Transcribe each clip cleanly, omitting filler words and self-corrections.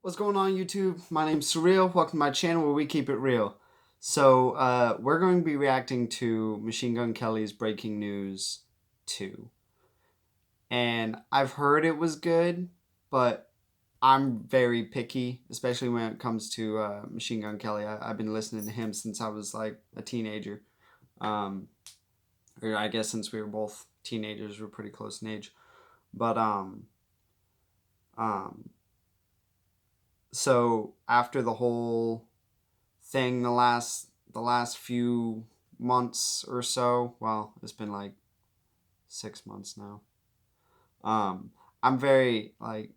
What's going on, YouTube? My name's Surreal. Welcome to my channel where we keep it real. So, we're going to be reacting to Machine Gun Kelly's Breaking News 2. And I've heard it was good, but I'm very picky, especially when it comes to Machine Gun Kelly. I've been listening to him since I was like a teenager. Um, or I guess since we were both teenagers, we're pretty close in age. But, um, so after the whole thing the last few months or so, well, it's been like 6 months now. um I'm very like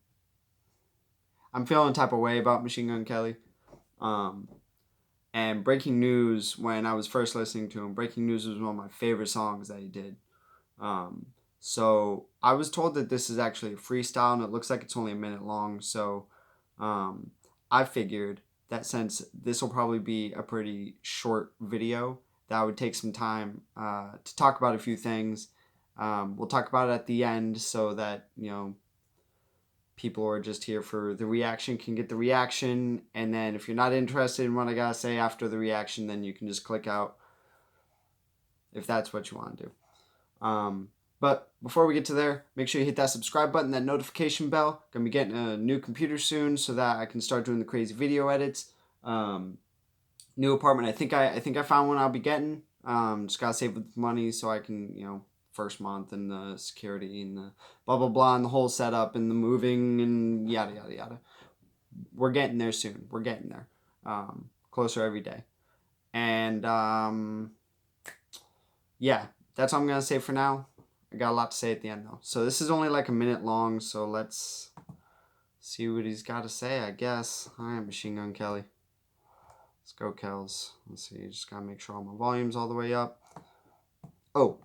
I'm feeling type of way about Machine Gun Kelly. um and Breaking News, when I was first listening to him, Breaking News was one of my favorite songs that he did. So I was told that this is actually a freestyle, and it looks like it's only a minute long. So um, I figured that since this will probably be a pretty short video, that I would take some time to talk about a few things. We'll talk about it at the end so that, people who are just here for the reaction can get the reaction. And then if you're not interested in what I gotta say after the reaction, then you can just click out if that's what you want to do. But before we get to there, make sure you hit that subscribe button, that notification bell. Gonna be getting a new computer soon so that I can start doing the crazy video edits. New apartment. I think I found one I'll be getting. Just gotta save up money so I can, first month and the security and the blah blah blah and the whole setup and the moving and yada yada yada. We're getting there soon. We're getting there. Closer every day. And yeah, that's all I'm gonna say for now. I got a lot to say at the end though. So this is only like a minute long, so let's see what he's got to say, I guess. Alright, Machine Gun Kelly. Let's go, Kels. Let's see, just gotta make sure all my volume's all the way up. Oh,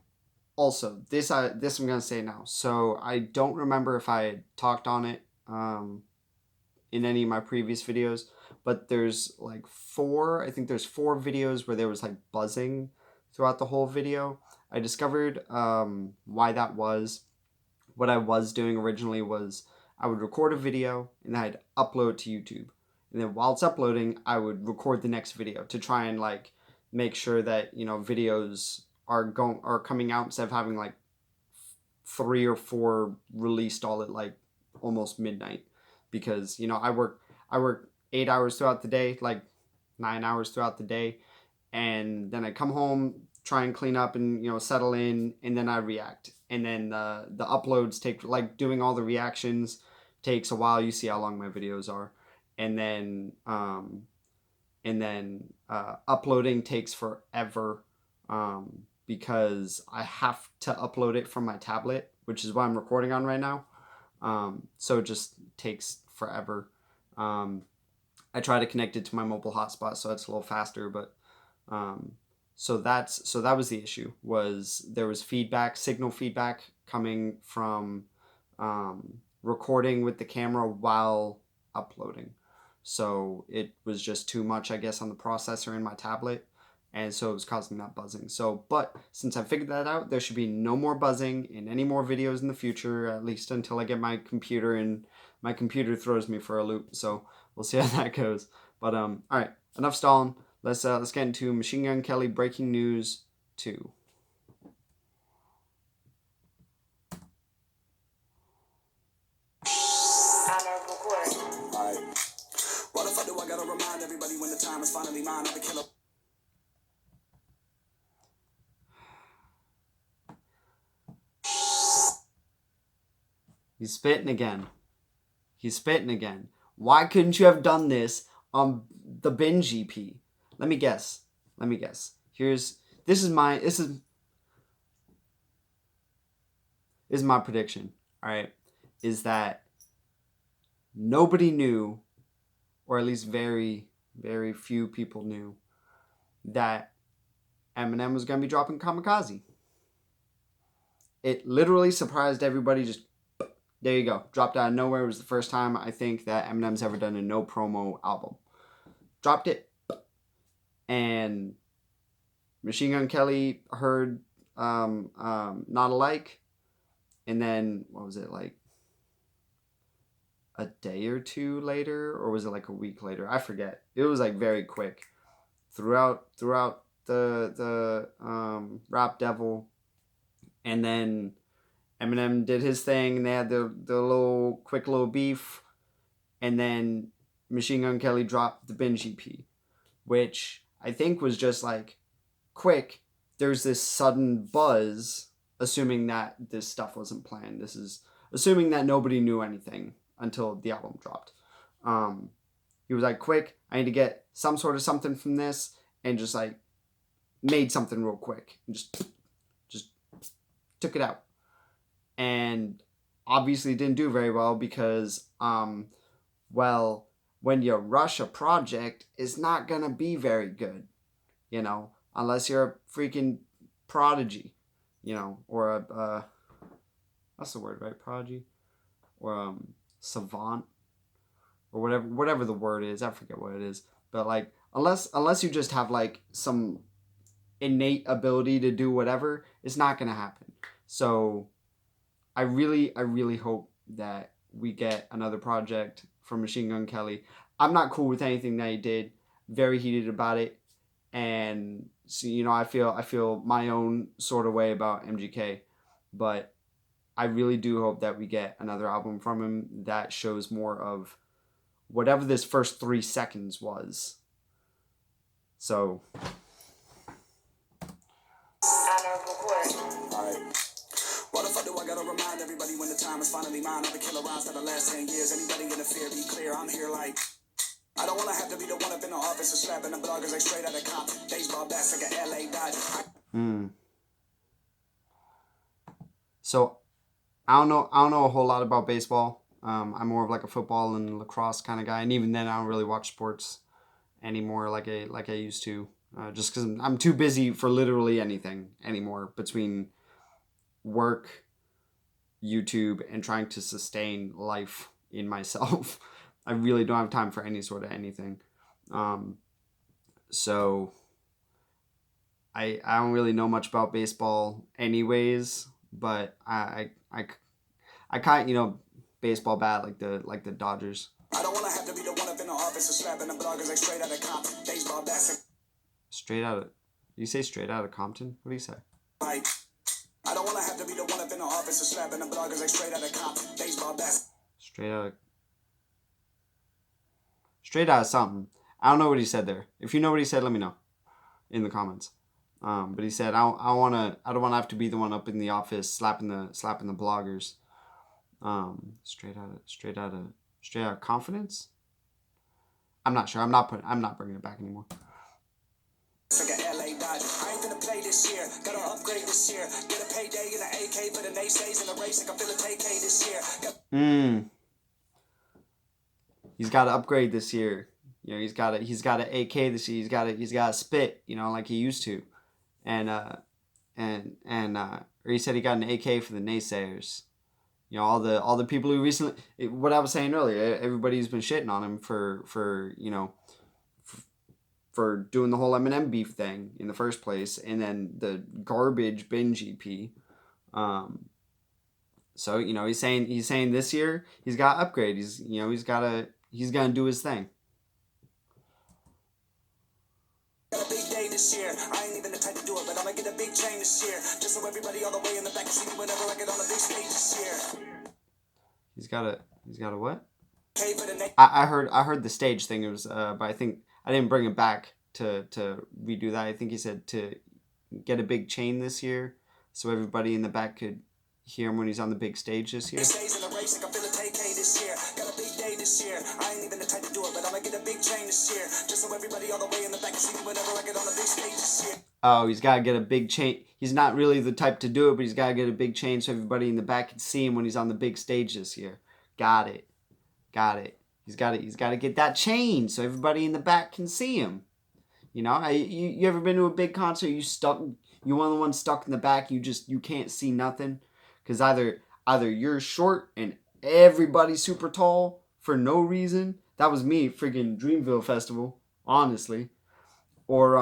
also, this I'm gonna say now. So I don't remember if I talked on it in any of my previous videos, but there's like I think there's 4 videos where there was like buzzing throughout the whole video. I discovered why that was. What I was doing originally was I would record a video and I'd upload to YouTube. And then while it's uploading, I would record the next video to try and like make sure that, videos are coming out instead of having like 3 or 4 released all at like almost midnight, because I work 8 hours throughout the day, like 9 hours throughout the day, and then I come home, try and clean up and settle in, and then I react. And then the uploads take, like, doing all the reactions takes a while. You see how long my videos are, and then uploading takes forever, because I have to upload it from my tablet, which is what I'm recording on right now. So it just takes forever. I try to connect it to my mobile hotspot so it's a little faster, but so that was the issue. Was there was signal feedback coming from recording with the camera while uploading. So it was just too much, I guess, on the processor in my tablet, and so it was causing that buzzing. So, but since I figured that out, there should be no more buzzing in any more videos in the future, at least until I get my computer, and my computer throws me for a loop. So we'll see how that goes. But all right, enough stalling. Let's get into Machine Gun Kelly Breaking News 2. What the fuck do I gotta remind everybody when the time is finally mine? I'm the killer. He's spitting again. He's spitting again. Why couldn't you have done this on the binge EP? Let me guess. This is my prediction. All right, is that nobody knew, or at least very, very few people knew, that Eminem was gonna be dropping Kamikaze. It literally surprised everybody. Just there you go, dropped out of nowhere. It was the first time I think that Eminem's ever done a no promo album. Dropped it, and Machine Gun Kelly heard Not Alike, and then what was it like? a day or two later, or was it like a week later? I forget. It was like very quick. Throughout the Rap Devil, and then Eminem did his thing, and they had the little quick little beef, and then Machine Gun Kelly dropped the Binge EP, which I think was just like quick. There's this sudden buzz, assuming that this stuff wasn't planned. This is assuming that nobody knew anything until the album dropped. He was like, quick, I need to get some sort of something from this, and just like made something real quick and just took it out. And obviously didn't do very well because well, when you rush a project, it's not gonna be very good, unless you're a freaking prodigy, or a that's the word, right? Prodigy, or savant, or whatever the word is. I forget what it is, but like unless you just have like some innate ability to do whatever, it's not gonna happen. So I really hope that we get another project from Machine Gun Kelly. I'm not cool with anything that he did. Very heated about it, and so, I feel my own sort of way about MGK, but I really do hope that we get another album from him that shows more of whatever this first 3 seconds was. So. What the fuck do I gotta remind everybody when the time is finally mine? I've been killer rhymes for the last 10 years. Anybody in the fear, be clear. I'm here like, I don't wanna have to be the one up in the office and slapping the bloggers like straight out of cop. Baseball bats like a LA dot. So I don't know a whole lot about baseball. I'm more of like a football and lacrosse kind of guy, and even then I don't really watch sports anymore like I used to. Just because I'm too busy for literally anything anymore between work, YouTube, and trying to sustain life in myself. I really don't have time for any sort of anything. So I don't really know much about baseball anyways, but I kind baseball bat like the Dodgers. I don't want to have to be the one up in the office and slapping the bloggers like straight out of Compton. Baseball bats. Straight out of, you say straight out of Compton? What do you say? Right. I don't want to have to be the one up in the office and slapping the bloggers like straight out of Compton. Baseball bats. Straight out of something. I don't know what he said there. If you know what he said, let me know in the comments. But he said I don't want to have to be the one up in the office slapping the bloggers. Straight out of confidence. I'm not sure. I'm not bringing it back anymore. Like a LA dot. I ain't gonna play this year. Gotta upgrade this year. Get a payday in an AK for the naysays in the race. Like I feel a take this year. He's got to upgrade this year. He's got an AK this year. He's got to spit. Like he used to, and or he said he got an AK for the naysayers. All the people who recently, what I was saying earlier, everybody's been shitting on him for doing the whole Eminem beef thing in the first place, and then the garbage Binge EP. So he's saying this year he's got to upgrade. He's gonna do his thing. Got a big day this year. I ain't even the type to do it, but I'ma get a big chain this year, just so everybody all the way in the back can see me whenever I get on the big stage this year. He's got a what? I heard the stage thing. It was but I think I didn't bring it back to redo that. I think he said to get a big chain this year, so everybody in the back could hear him when he's on the big stage this year. Got a big day this year. I ain't even the type to do it, but I'ma get a big chain this year, just so everybody all the way in the back can see me whenever I get on the big stage this year. Oh, he's got to get a big chain. He's not really the type to do it, but he's got to get a big chain so everybody in the back can see him when he's on the big stage this year. Got it. He's got to get that chain so everybody in the back can see him. You ever been to a big concert? You one of the ones stuck in the back. You can't see nothing, because either you're short and everybody's super tall for no reason. That was me, freaking Dreamville Festival, honestly. Or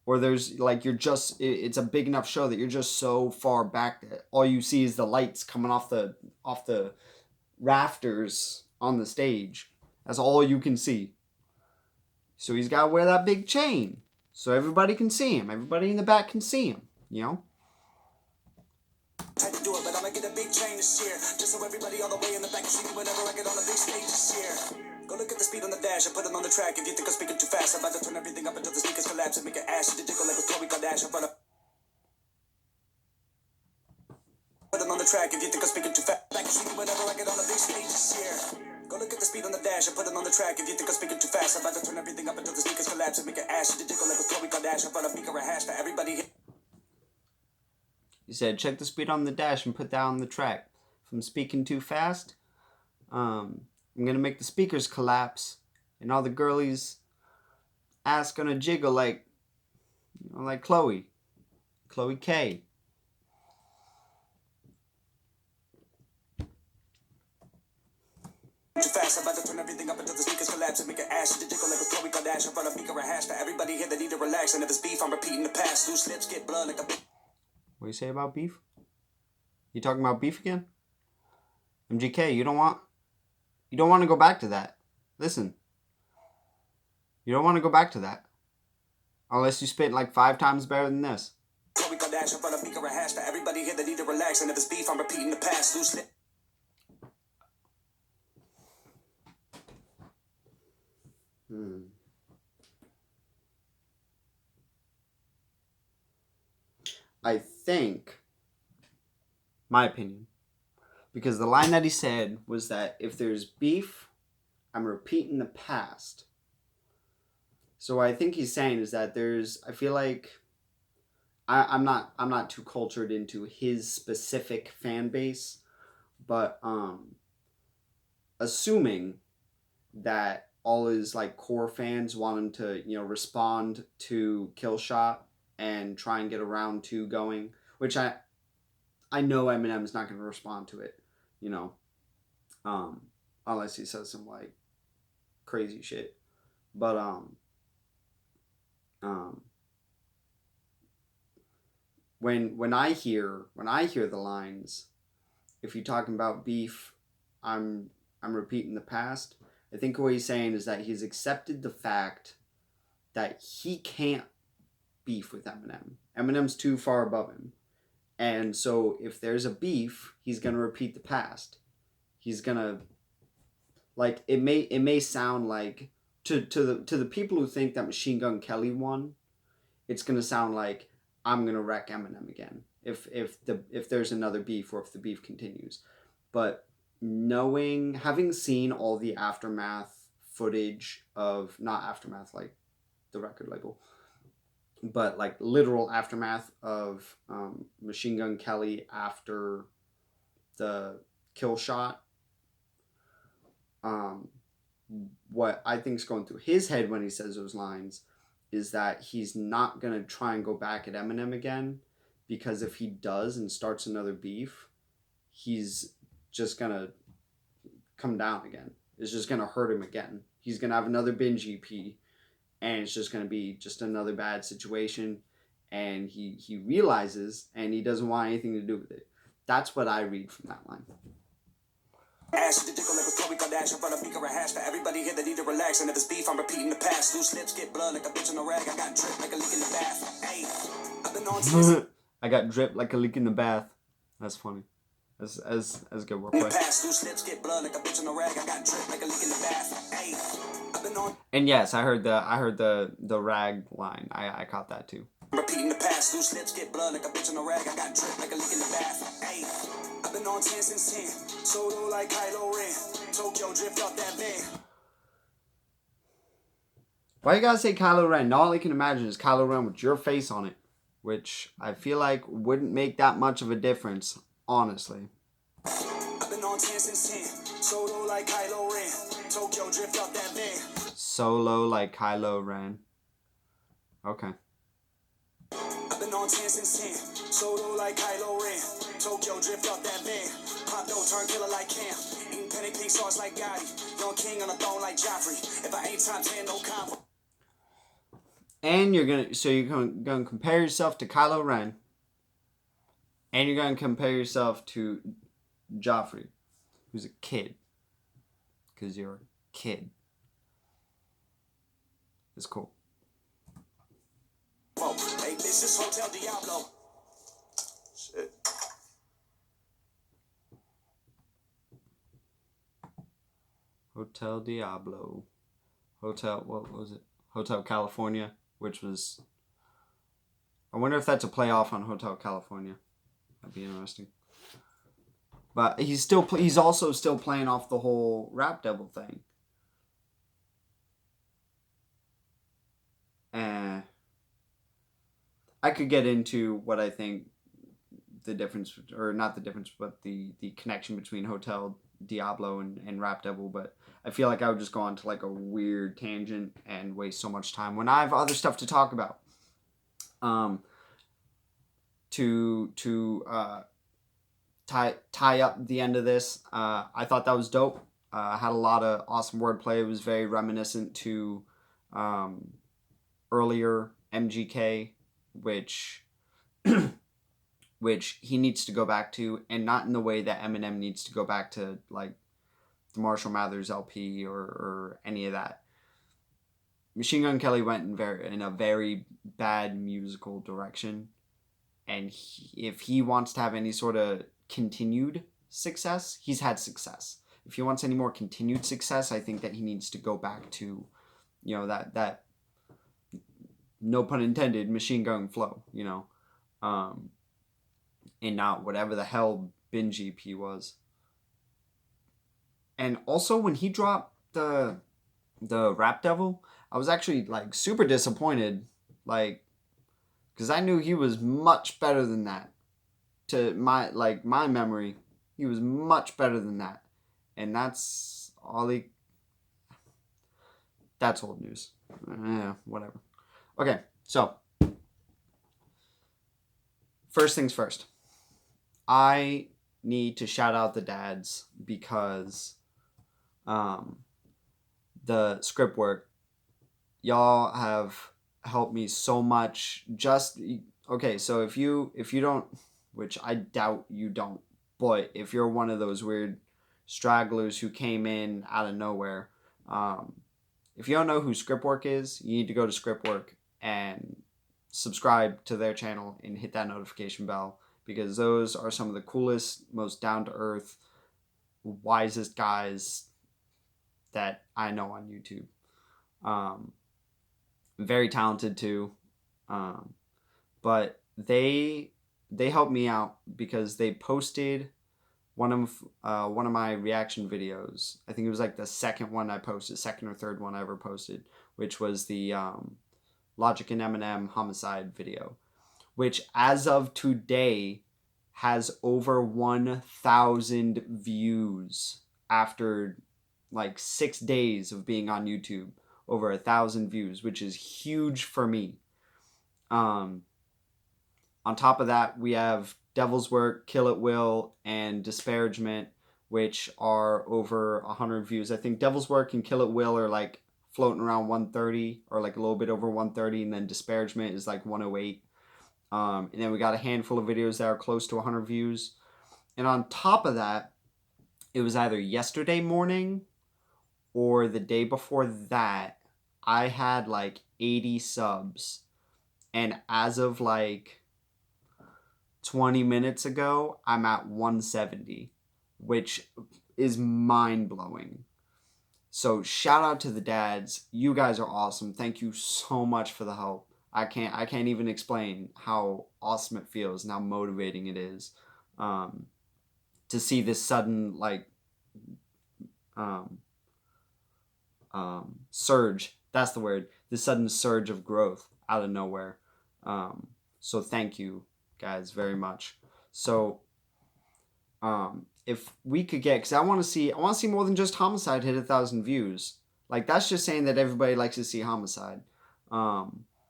or there's like it's a big enough show that you're just so far back that all you see is the lights coming off the rafters on the stage. That's all you can see. So he's got to wear that big chain so everybody can see him. Everybody in the back can see him, you know? Tried to do it, but I'ma get a big chain this year. Just so everybody all the way in the back can see me whenever I get on the big stage this year. Go look at the speed on the dash and put it on the track. If you think I'm speaking too fast, I'm about to turn everything up until the speakers collapse and make it ash to jiggle like a Chloe Kardashian. Put it on the track if you think I'm speaking too fast. Back can see me whenever I get on the big stage this year. Go look at the speed on the dash and put it on the track. If you think I'm speaking too fast, I'm about to turn everything up until the speakers collapse and make it ash to jiggle like a Chloe Kardashian. Put a beaker a hash for everybody here. He said, check the speed on the dash and put that on the track. If I'm speaking too fast, I'm going to make the speakers collapse and all the girlies' ass going to jiggle like, like Chloe K. Too fast, I'm about to turn everything up until the speakers collapse and make it ash to jiggle like a Chloe Kardashian. Put a beaker a hash for everybody here that need to relax. And if it's beef, I'm repeating the past. Loose lips get blood like a... What do you say about beef? You talking about beef again? MGK, you don't want to go back to that. Listen. You don't want to go back to that. Unless you spit like 5 times better than this. Chloe Kardashian, put a beaker a hash for everybody here that need to relax. And if it's beef, I'm repeating the past. Loose lips. I think, my opinion, because the line that he said was that if there's beef, I'm repeating the past. So what I think he's saying is that I feel like I'm not too cultured into his specific fan base, but assuming that all his like core fans want him to, respond to Killshot and try and get a round 2 going, which I know Eminem's not going to respond to it, unless he says some like crazy shit. But when I hear the lines, if you're talking about beef, I'm repeating the past. I think what he's saying is that he's accepted the fact that he can't beef with Eminem. Eminem's too far above him. And so if there's a beef, he's going to repeat the past. He's going to, like, it may sound like to the people who think that Machine Gun Kelly won, it's going to sound like I'm going to wreck Eminem again if there's another beef or if the beef continues. But having seen all the aftermath footage of, not aftermath like the record label, but like literal aftermath of Machine Gun Kelly after the kill shot. What I think is going through his head when he says those lines is that he's not going to try and go back at Eminem again, because if he does and starts another beef, he's just going to come down again. It's just going to hurt him again. He's going to have another binge EP, and it's just going to be just another bad situation, and he realizes, and he doesn't want anything to do with it. That's what I read from that line. Ash to jiggle like a Chloe Kardashian, put a beaker a hash for everybody here that need to relax. And if it's beef, I'm repeating the past. Loose lips get blood like a bitch in a rag. I got drip like a leak in the bath. Hey, I've been on I got drip like a leak in the bath. That's funny. As good wordplay. Loose lips get blood like a bitch in a rag. I got drip like a leak in the bath. Hey, I've been on. And yes, I heard the rag line. I caught that too. Repeating the past, loose lips get blood like a bitch in a rag. I got drip like a leak in the bath. Hey, I've been on 10 since 10. Solo like Kylo Ren. Tokyo drift off that van. Why you gotta say Kylo Ren? All I can imagine is Kylo Ren with your face on it, which I feel like wouldn't make that much of a difference, honestly. I've been on 10 since 10. Solo like Kylo Ren. Tokyo drift off that van. Solo like Kylo Ren. Okay. I've been on 10 since 10. Solo like Kylo Ren. Tokyo drift off that van. Pop don't turn killer like Cam. Eating penny pink sauce like Gotti. Young king on a throne like Joffrey. If I ain't top 10, no combo. And you're gonna compare yourself to Kylo Ren, and you're gonna compare yourself to Joffrey, who's a kid, because you're a kid. It's cool. Hey, this is Hotel Diablo. Shit. Hotel Diablo. What was it? Hotel California, which was... I wonder if that's a playoff on Hotel California. That'd be interesting. But he's also still playing off the whole Rap Devil thing. And I could get into what I think the difference, or not the difference, but the connection between Hotel Diablo and Rap Devil, but I feel like I would just go on to like a weird tangent and waste so much time when I have other stuff to talk about. To tie up the end of this, I thought that was dope. Had a lot of awesome wordplay. It was very reminiscent to earlier MGK, which he needs to go back to, and not in the way that Eminem needs to go back to like the Marshall Mathers LP or any of that. Machine Gun Kelly went in a very bad musical direction, and if he wants to have any sort of continued success, he's had success. If he wants any more continued success, I think that he needs to go back to, that no pun intended, machine gun flow, and not whatever the hell Binge EP was. And also when he dropped the Rap Devil, I was actually like super disappointed, like, because I knew he was much better than that. To my memory, he was much better than that, and that's old news. Yeah, whatever. Okay, so first things first, I need to shout out the dads because the script work, y'all have helped me so much. Just okay, so if you don't, which I doubt you don't, but if you're one of those weird stragglers who came in out of nowhere, if you don't know who Scriptwork is, you need to go to Scriptwork and subscribe to their channel and hit that notification bell, because those are some of the coolest, most down-to-earth, wisest guys that I know on YouTube. Very talented too, but they helped me out because they posted one of my reaction videos. I think it was like the second one I posted, second or third one I ever posted, which was the Logic and Eminem homicide video, which as of today has over 1,000 views after like 6 days of being on YouTube. Over 1,000 views, which is huge for me. On top of that, we have Devil's Work, Kill It Will, and Disparagement, which are over 100 views. I think Devil's Work and Kill It Will are like floating around 130 or like a little bit over 130, and then Disparagement is like 108. And then we got a handful of videos that are close to 100 views. And on top of that, it was either yesterday morning or the day before that, I had like 80 subs. And as of like 20 minutes ago, I'm at 170, which is mind-blowing. So shout out to the dads. You guys are awesome. Thank you so much for the help. I can't even explain how awesome it feels and how motivating it is to see this sudden surge. That's the word. This sudden surge of growth out of nowhere. So thank you guys very much. So if we could get, because I want to see more than just Homicide hit 1,000 views. Like, that's just saying that everybody likes to see Homicide.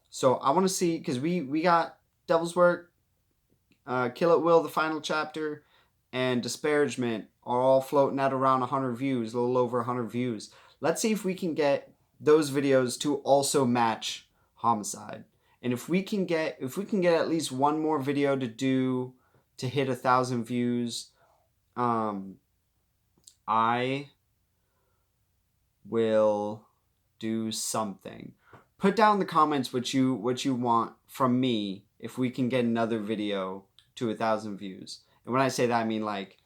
So I want to see, because we got Devil's Work, Kill It Will, the final chapter, and Disparagement are all floating at around 100 views, a little over 100 views. Let's see if we can get those videos to also match Homicide. And if we can get at least one more video to hit 1,000 views, I will do something. Put down in the comments what you want from me if we can get another video to 1,000 views. And when I say that, I mean like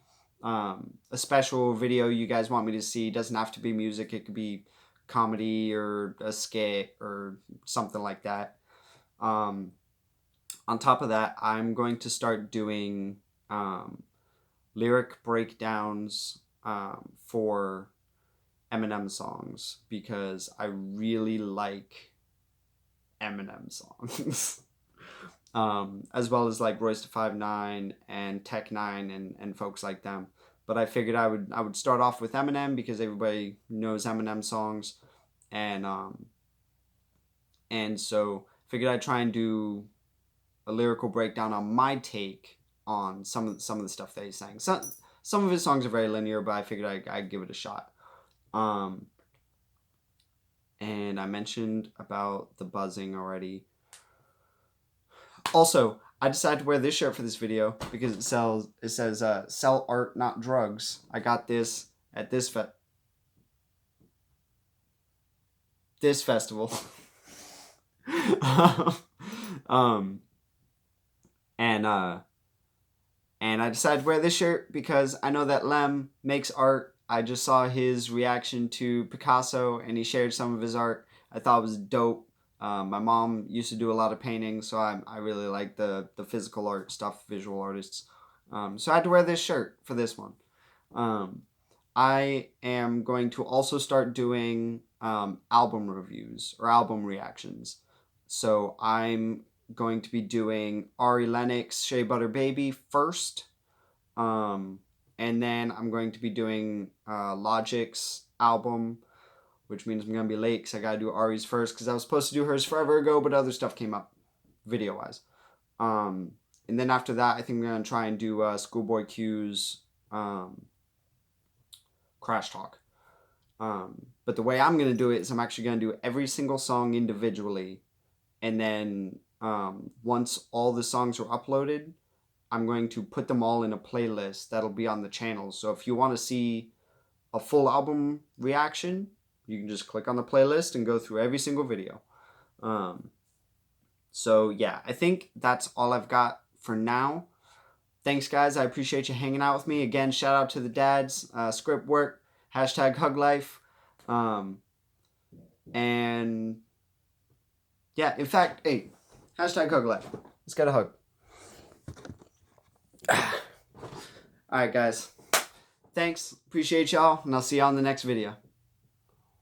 a special video you guys want me to see. It doesn't have to be music. It could be comedy or a skit or something like that. On top of that, I'm going to start doing lyric breakdowns for Eminem songs, because I really like Eminem songs. As well as like Royce da 5'9" and Tech 9 and folks like them. But I figured I would start off with Eminem because everybody knows Eminem songs, and so figured I'd try and do a lyrical breakdown on my take on some of the stuff that he's saying. Some of his songs are very linear, but I figured I'd give it a shot. And I mentioned about the buzzing already. Also, I decided to wear this shirt for this video because it says sell art, not drugs. I got this at this festival. And I decided to wear this shirt because I know that Lem makes art. I just saw his reaction to Picasso, and he shared some of his art. I thought it was dope. My mom used to do a lot of painting, so I really like the physical art stuff, visual artists. So I had to wear this shirt for this one. I am going to also start doing album reviews or album reactions. So I'm going to be doing Ari Lennox, Shea Butter Baby first. And then I'm going to be doing Logic's album, which means I'm going to be late because I got to do Ari's first because I was supposed to do hers forever ago, but other stuff came up video-wise. And then after that, I think I'm going to try and do Schoolboy Q's Crash Talk. But the way I'm going to do it is I'm actually going to do every single song individually, and then once all the songs are uploaded, I'm going to put them all in a playlist that'll be on the channel. So if you want to see a full album reaction, you can just click on the playlist and go through every single video. So yeah, I think that's all I've got for now. Thanks, guys. I appreciate you hanging out with me. Again, shout out to the dads. Script work. #HugLife. And yeah, in fact, hey, #HugLife. Let's get a hug. Alright, guys. Thanks. Appreciate y'all, and I'll see y'all in the next video.